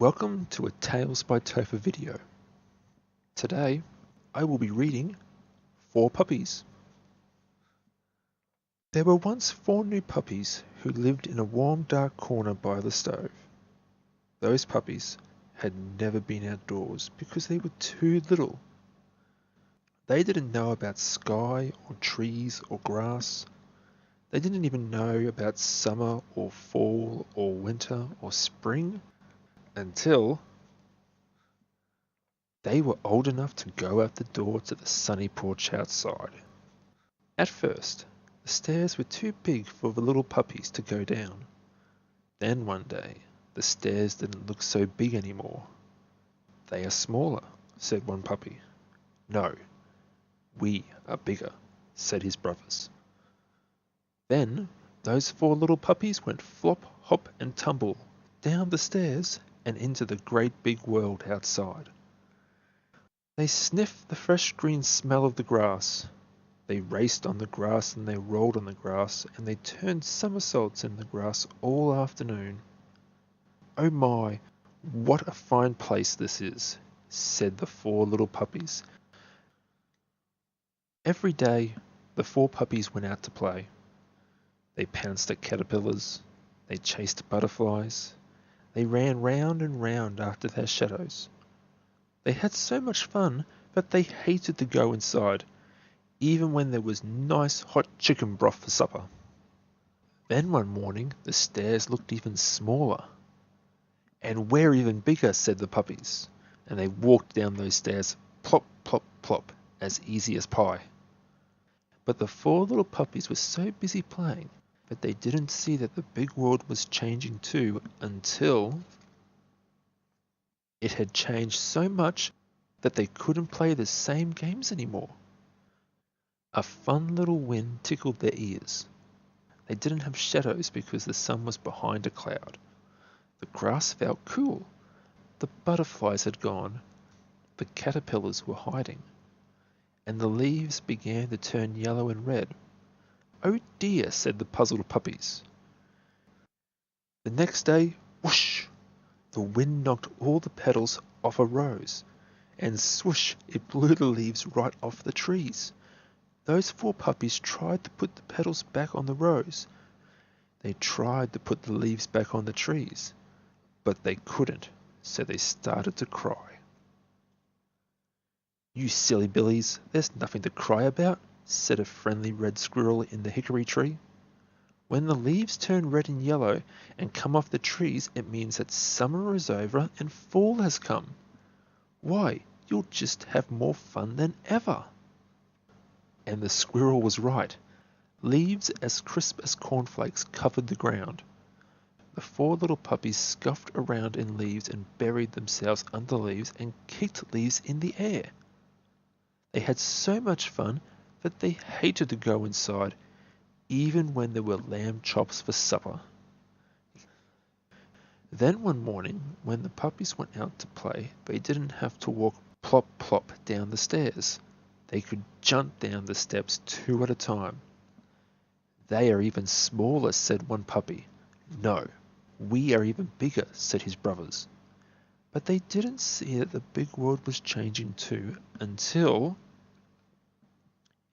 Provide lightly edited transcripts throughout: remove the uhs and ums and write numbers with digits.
Welcome to a Tales by Topher video. Today, I will be reading Four Puppies. There were once 4 new puppies who lived in a warm, dark corner by the stove. Those puppies had never been outdoors because they were too little. They didn't know about sky or trees or grass. They didn't even know about summer or fall or winter or spring until they were old enough to go out the door to the sunny porch outside. At first, the stairs were too big for the little puppies to go down. Then one day, the stairs didn't look so big anymore. "They are smaller," said one puppy. "No, we are bigger," said his brothers. Then those 4 little puppies went flop, hop and tumble down the stairs and into the great big world outside. They sniffed the fresh green smell of the grass. They raced on the grass and they rolled on the grass and they turned somersaults in the grass all afternoon. "Oh my, what a fine place this is," said the 4 little puppies. Every day, the 4 puppies went out to play. They pounced at caterpillars. They chased butterflies. They ran round and round after their shadows. They had so much fun that they hated to go inside, even when there was nice hot chicken broth for supper. Then one morning the stairs looked even smaller. "And we're even bigger," said the puppies, and they walked down those stairs plop, plop, plop, as easy as pie. But the 4 little puppies were so busy playing that they didn't see that the big world was changing too until it had changed so much that they couldn't play the same games anymore. A fun little wind tickled their ears. They didn't have shadows because the sun was behind a cloud. The grass felt cool. The butterflies had gone. The caterpillars were hiding. And the leaves began to turn yellow and red. "Oh dear," said the puzzled puppies. The next day, whoosh! The wind knocked all the petals off a rose, and swoosh! It blew the leaves right off the trees. Those 4 puppies tried to put the petals back on the rose. They tried to put the leaves back on the trees, but they couldn't, so they started to cry. "You silly billies, there's nothing to cry about," said a friendly red squirrel in the hickory tree. "When the leaves turn red and yellow and come off the trees, it means that summer is over and fall has come. Why, you'll just have more fun than ever." And the squirrel was right. Leaves as crisp as cornflakes covered the ground. The 4 little puppies scuffed around in leaves and buried themselves under leaves and kicked leaves in the air. They had so much fun that they hated to go inside, even when there were lamb chops for supper. Then one morning, when the puppies went out to play, they didn't have to walk plop plop down the stairs. They could jump down the steps 2 at a time. "They are even smaller," said one puppy. "No, we are even bigger," said his brothers. But they didn't see that the big world was changing too until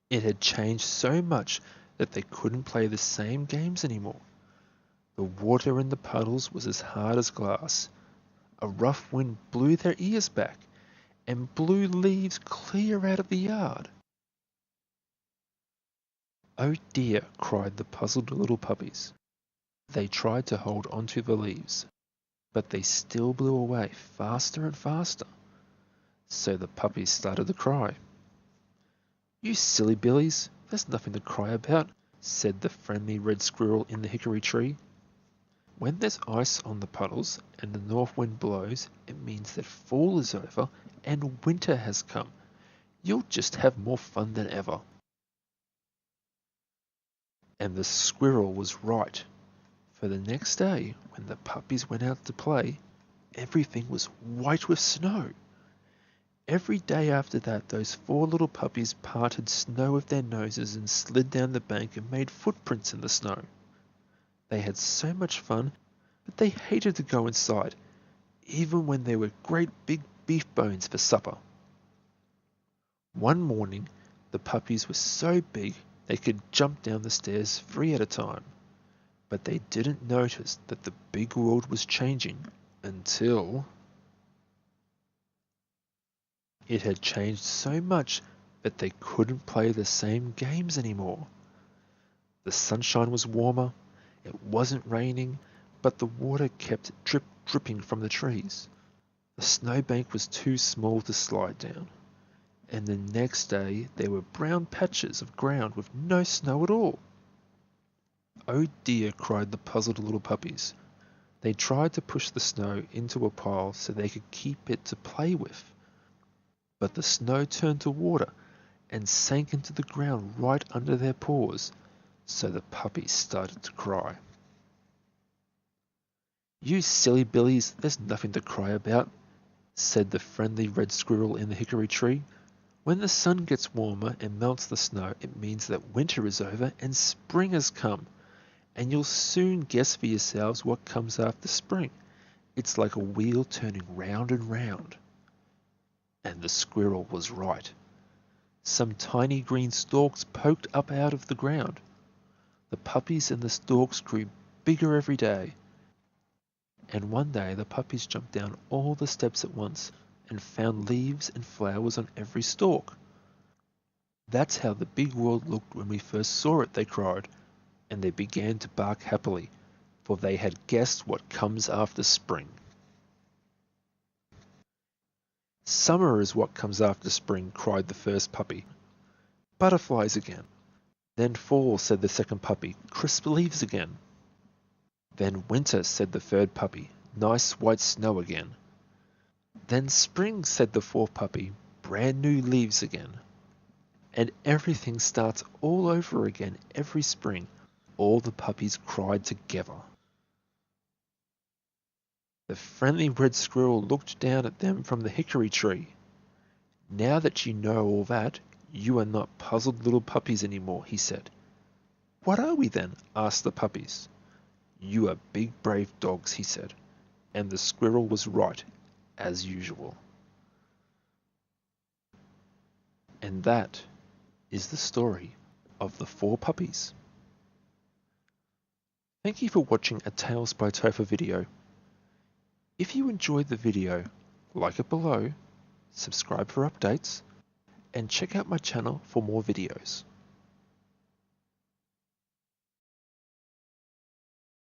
it had changed so much that they couldn't play the same games anymore. The water in the puddles was as hard as glass. A rough wind blew their ears back and blew leaves clear out of the yard. "Oh dear," cried the puzzled little puppies. They tried to hold onto the leaves, but they still blew away faster and faster. So the puppies started to cry. "You silly billies, there's nothing to cry about," said the friendly red squirrel in the hickory tree. "When there's ice on the puddles and the north wind blows, it means that fall is over and winter has come. You'll just have more fun than ever." And the squirrel was right. For the next day, when the puppies went out to play, everything was white with snow. Every day after that, those 4 little puppies parted snow with their noses and slid down the bank and made footprints in the snow. They had so much fun that they hated to go inside, even when they were great big beef bones for supper. One morning, the puppies were so big they could jump down the stairs 3 at a time, but they didn't notice that the big world was changing until it had changed so much that they couldn't play the same games anymore. The sunshine was warmer, it wasn't raining, but the water kept dripping from the trees. The snowbank was too small to slide down, and the next day there were brown patches of ground with no snow at all. "Oh dear," cried the puzzled little puppies. They tried to push the snow into a pile so they could keep it to play with, but the snow turned to water and sank into the ground right under their paws, so the puppies started to cry. "You silly billies, there's nothing to cry about," said the friendly red squirrel in the hickory tree. "When the sun gets warmer and melts the snow, it means that winter is over and spring has come. And you'll soon guess for yourselves what comes after spring. It's like a wheel turning round and round." And the squirrel was right. Some tiny green stalks poked up out of the ground. The puppies and the stalks grew bigger every day. And one day the puppies jumped down all the steps at once and found leaves and flowers on every stalk. "That's how the big world looked when we first saw it," they cried, and they began to bark happily, for they had guessed what comes after spring. "Summer is what comes after spring," cried the first puppy. "Butterflies again." "Then fall," said the second puppy. "Crisp leaves again." "Then winter," said the third puppy. "Nice white snow again." "Then spring," said the fourth puppy. "Brand new leaves again." And everything starts all over again every spring. All the puppies cried together. The friendly red squirrel looked down at them from the hickory tree. "Now that you know all that, you are not puzzled little puppies anymore," he said. "What are we then?" asked the puppies. "You are big brave dogs," he said. And the squirrel was right, as usual. And that is the story of the Four Puppies. Thank you for watching a Tales by Topher video. If you enjoyed the video, like it below, subscribe for updates, and check out my channel for more videos.